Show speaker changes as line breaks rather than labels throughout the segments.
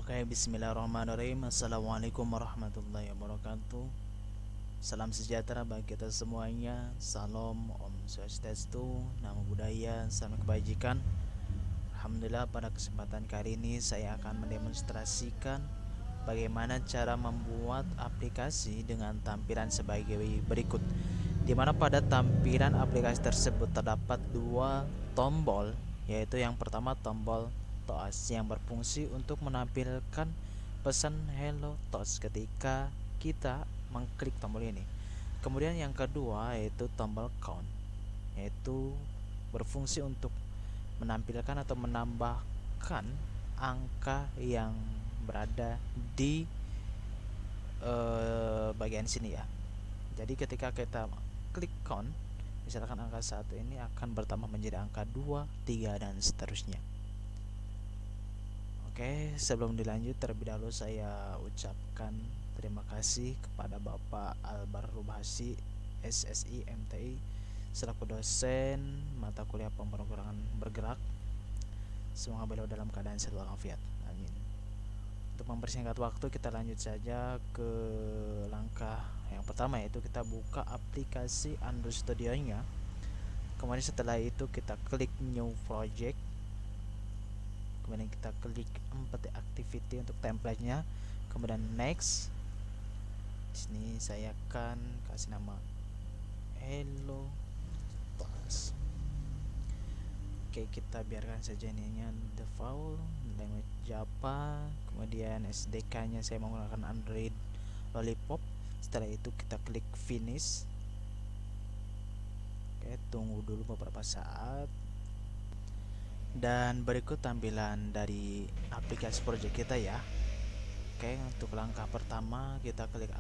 Oke, bismillahirrahmanirrahim. Assalamualaikum warahmatullahi wabarakatuh. Salam sejahtera bagi kita semuanya. Salam, Om Swastiastu, Namo Buddhaya, salam kebajikan. Alhamdulillah, pada kesempatan kali ini saya akan mendemonstrasikan bagaimana cara membuat aplikasi dengan tampilan sebagai berikut. Di mana pada tampilan aplikasi tersebut terdapat dua tombol, yaitu yang pertama tombol TOS yang berfungsi untuk menampilkan pesan Hello TOS ketika kita mengklik tombol ini. Kemudian yang kedua yaitu tombol count, yaitu berfungsi untuk menampilkan atau menambahkan angka yang berada di bagian sini ya. Jadi ketika kita klik count, misalkan angka 1 ini akan bertambah menjadi angka 2, 3 dan seterusnya. Oke, sebelum dilanjut terlebih dahulu saya ucapkan terima kasih kepada Bapak Albar Rubhasi SSI MTI selaku dosen mata kuliah pemrograman bergerak. Semoga beliau dalam keadaan sehat walafiat. Amin. Untuk mempersingkat waktu, kita lanjut saja ke langkah yang pertama, yaitu kita buka aplikasi Android Studio-nya. Kemudian setelah itu kita klik New Project. Kemudian kita klik Empty Activity untuk template-nya. Kemudian Next. Di sini saya akan kasih nama Hello TOS. Oke, kita biarkan saja ininya default language Java. Kemudian SDK-nya saya menggunakan Android Lollipop. Setelah itu kita klik Finish. Oke, tunggu dulu beberapa saat. Dan berikut tampilan dari aplikasi project kita ya. Oke, untuk langkah pertama kita klik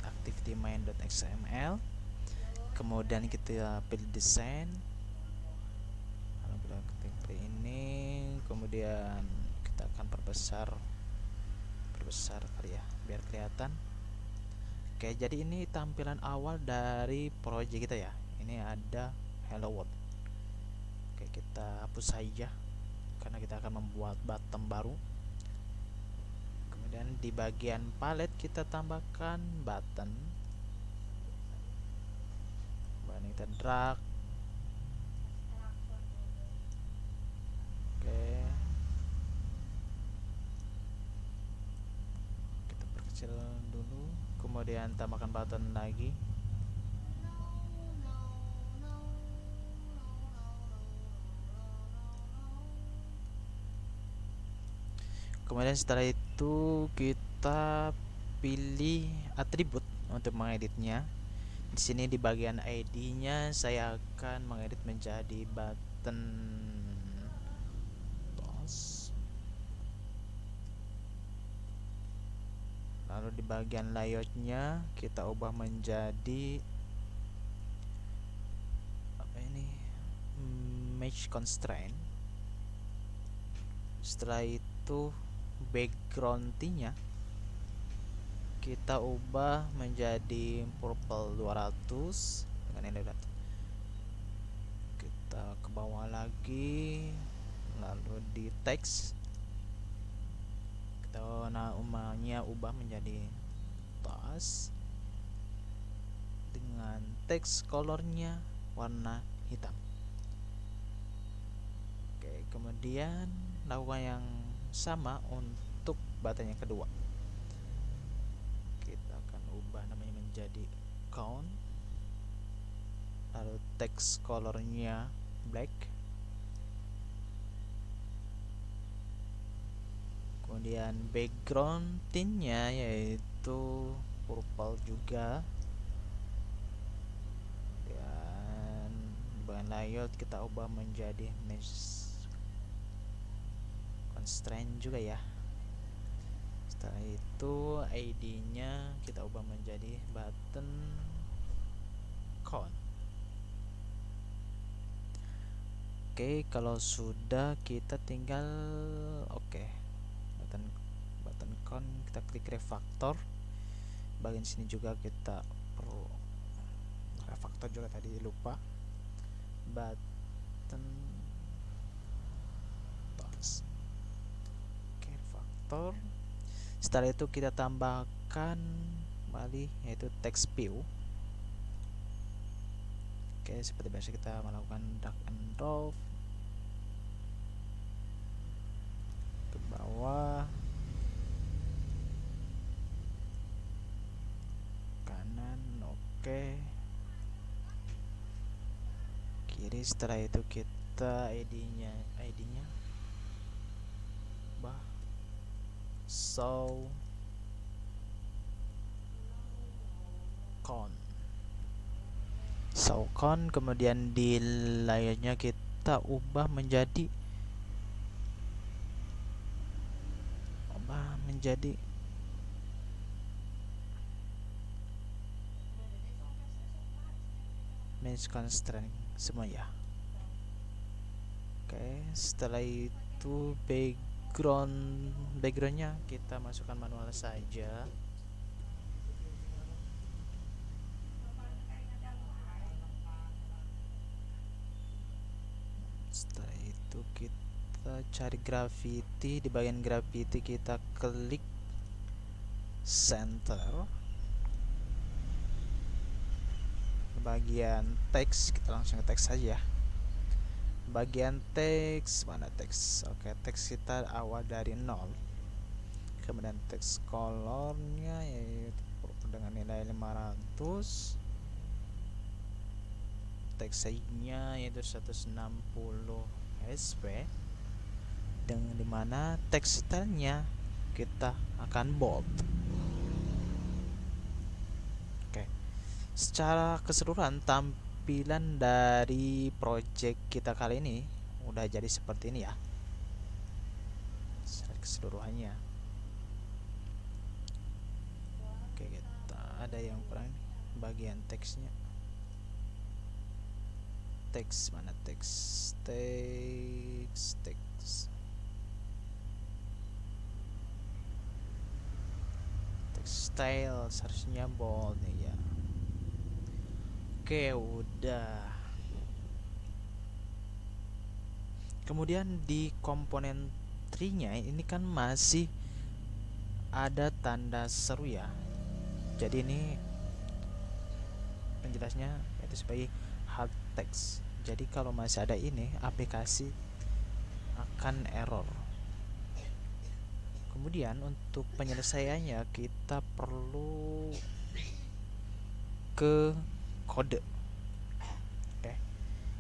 activity main.xml. Kemudian kita pilih desain. Klik ini, kemudian kita akan perbesar kali ya biar kelihatan. Oke, jadi ini tampilan awal dari project kita ya. Ini ada Hello World. Oke, kita hapus saja karena kita akan membuat button baru. Kemudian di bagian palette kita tambahkan button. Kemudian kita drag. Oke, kita perkecil dulu, kemudian tambahkan button lagi. Kemudian setelah itu kita pilih atribut untuk mengeditnya. Di sini di bagian ID-nya saya akan mengedit menjadi button TOS. Lalu di bagian layout-nya kita ubah menjadi apa ini? Match constraint. Setelah itu background-nya kita ubah menjadi purple 200 dengan ini. Kita ke bawah lagi, lalu di teks kita namanya ubah menjadi TOS dengan teks colornya warna hitam. Oke, kemudian lakukan yang sama untuk button yang kedua. Kita akan ubah namanya menjadi count, lalu teks colornya black, kemudian background tintnya yaitu purple juga, dan bagian layout kita ubah menjadi mesh constraint juga ya. Setelah itu ID-nya kita ubah menjadi button count. Oke, kalau sudah kita tinggal button count, kita klik refactor. Bagian sini juga kita perlu refactor juga, tadi lupa. Button TOS. Oke, refactor. Setelah itu kita tambahkan kembali yaitu text view. Oke, seperti biasa kita melakukan drag and drop ke bawah, kanan, oke, kiri. Setelah itu kita ID-nya show con, kemudian di layarnya kita ubah menjadi match constraint semua ya. Oke, setelah itu backgroundnya kita masukkan manual saja. Setelah itu kita cari graffiti. Di bagian graffiti kita klik center. Bagian teks kita langsung ke teks saja. Bagian teks, mana teks? Oke, teks kita awal dari 0. Kemudian teks colornya yaitu dengan nilai 500. Teks size-nya yaitu 160 sp, dengan dimana teks style-nya kita akan bold. Oke, secara keseluruhan tampilan dari project kita kali ini udah jadi seperti ini ya, secara keseluruhannya. Oke, kita ada yang kurang bagian teksnya. Teks mana teks style seharusnya bold nih ya. Oke, udah. Kemudian di komponen tree-nya ini kan masih ada tanda seru ya. Jadi ini penjelasnya yaitu sebagai hard text. Jadi kalau masih ada ini, aplikasi akan error. Kemudian untuk penyelesaiannya kita perlu ke kode. Oke.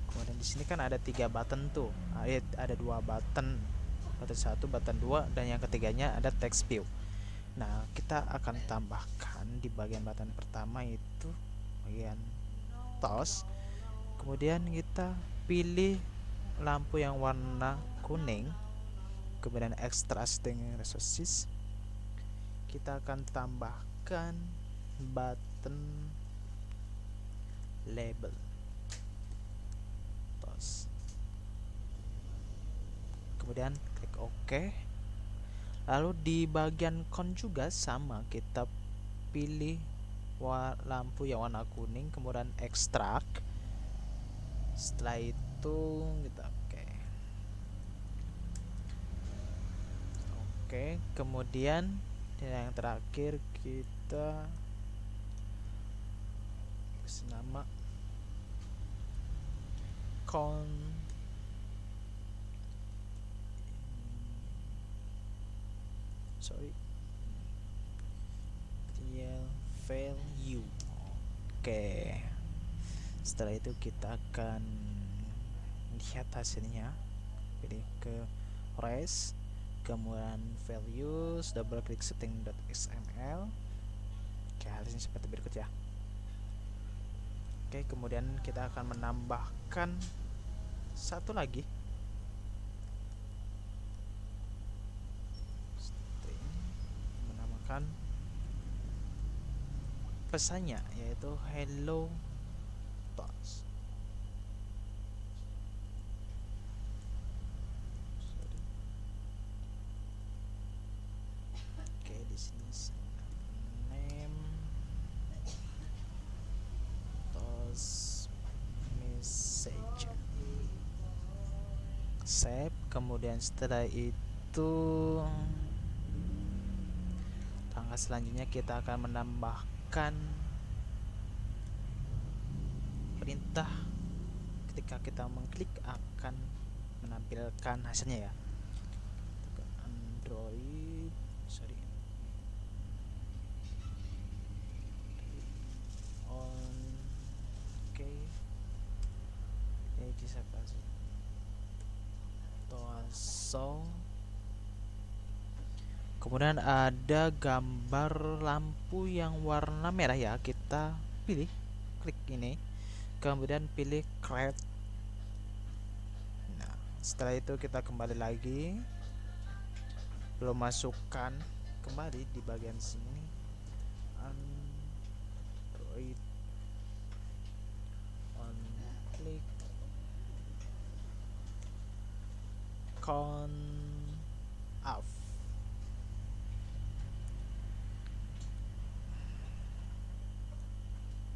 Kemudian di sini kan ada 3 button tuh. Ada 2 button. Button 1, button 2, dan yang ketiganya ada text view. Nah, kita akan tambahkan di bagian button pertama itu bagian toss. Kemudian kita pilih lampu yang warna kuning, kemudian extracting resources. Kita akan tambahkan button label toss. Kemudian klik OK. Lalu di bagian con juga sama, kita pilih lampu yang warna kuning, kemudian extract. Setelah itu kita oke, kemudian yang terakhir kita kasih nama value. Oke, setelah itu kita akan lihat hasilnya. Pilih ke res, kemudian values, double klik setting.xml. Oke, hasilnya seperti berikut ya. Oke, kemudian kita akan menambahkan satu lagi string, menamakan pesannya yaitu hello toss. Oke, di sini name toss message, save. Kemudian setelah itu langkah selanjutnya kita akan menambahkan perintah. Ketika kita mengklik akan menampilkan hasilnya ya. Android on oke, ini bisa kasih toaso. Kemudian ada gambar lampu yang warna merah ya, kita pilih, klik ini, kemudian pilih create. Nah, setelah itu kita kembali lagi, belum masukkan kembali di bagian sini Android on click con off.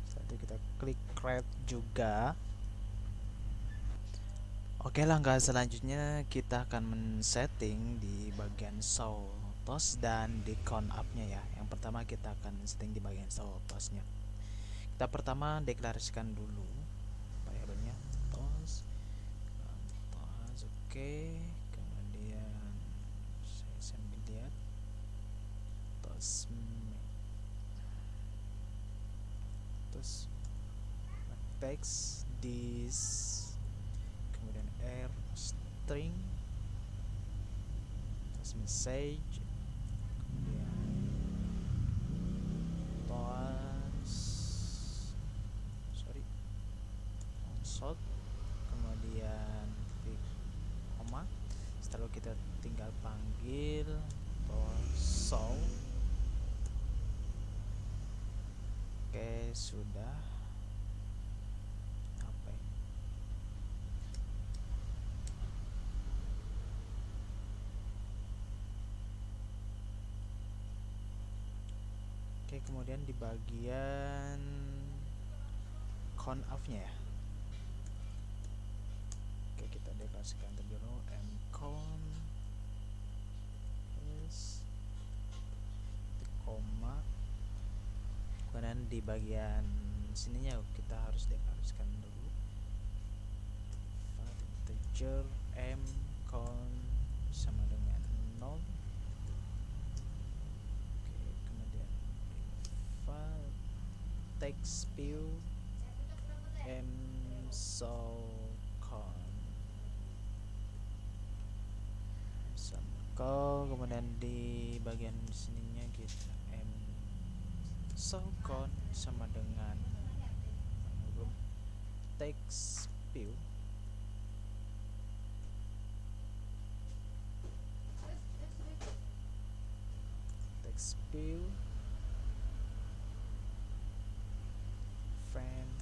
Setelah itu kita klik create juga. Oke, langkah selanjutnya kita akan men-setting di bagian show toast dan di count up-nya ya. Yang pertama kita akan setting di bagian show toast-nya. Kita pertama deklarasikan dulu variabelnya toast, oke. Kemudian saya sambil lihat toast text this, kemudian r string message, kemudian console, kemudian titik koma. Setelah kita tinggal panggil show. Oke, sudah. Oke, kemudian di bagian count off-nya ya. Oke, kita deklarasikan terlebih dahulu mcount is koma. Kemudian di bagian sininya kita harus deklarasikan dulu integer mcount sama dengan 0. Text view kemudian di bagian sininya kita msocon sama dengan text view friend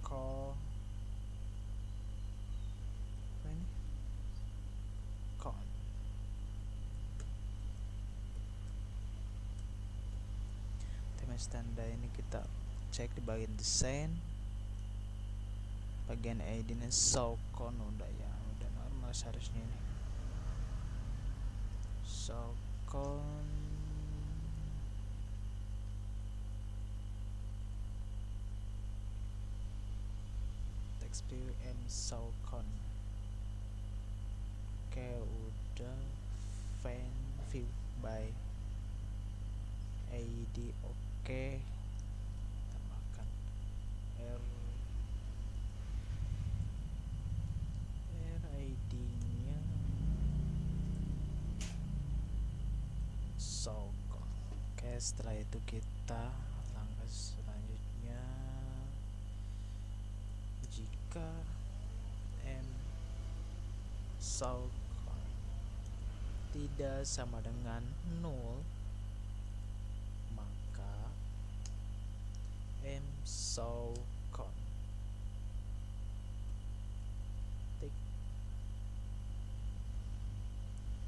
call con. Tema standar ini kita cek di bagian desain, bagian ID nya socon udah ya, udah normal seharusnya ini. Socon text view msocon. Oke, udah fan view by ID. Oke, tambahkan RID nya socon. Oke, setelah itu kita langkah selanjutnya, jika msocon tidak sama dengan 0, maka msocon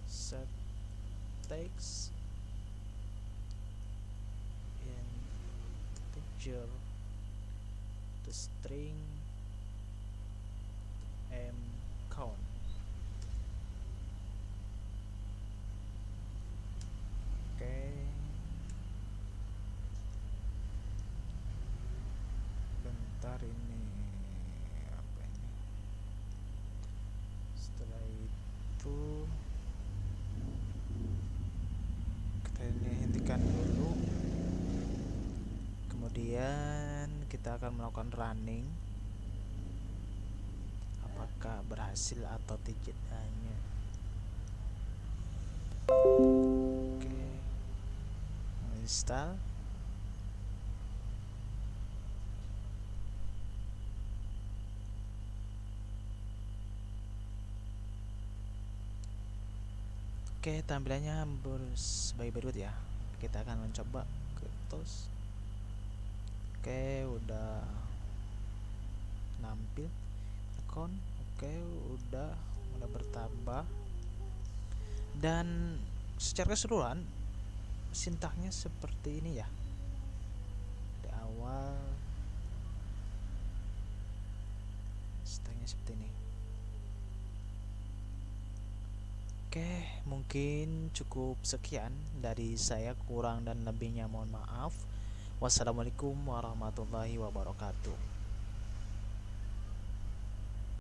set text integer string m count. Oke, bentar, ini apa ini? Setelah itu kita hentikan dulu, kemudian kita akan melakukan running, apakah berhasil atau tidaknya. Oke, install. Oke, tampilannya sebagai berikut ya. Kita akan mencoba ke tos. Oke, udah nampil account. Oke, udah bertambah. Dan secara keseluruhan sintaknya seperti ini ya. Di awal sintaknya seperti ini. Oke, mungkin cukup sekian dari saya, kurang dan lebihnya mohon maaf. Wassalamualaikum warahmatullahi wabarakatuh.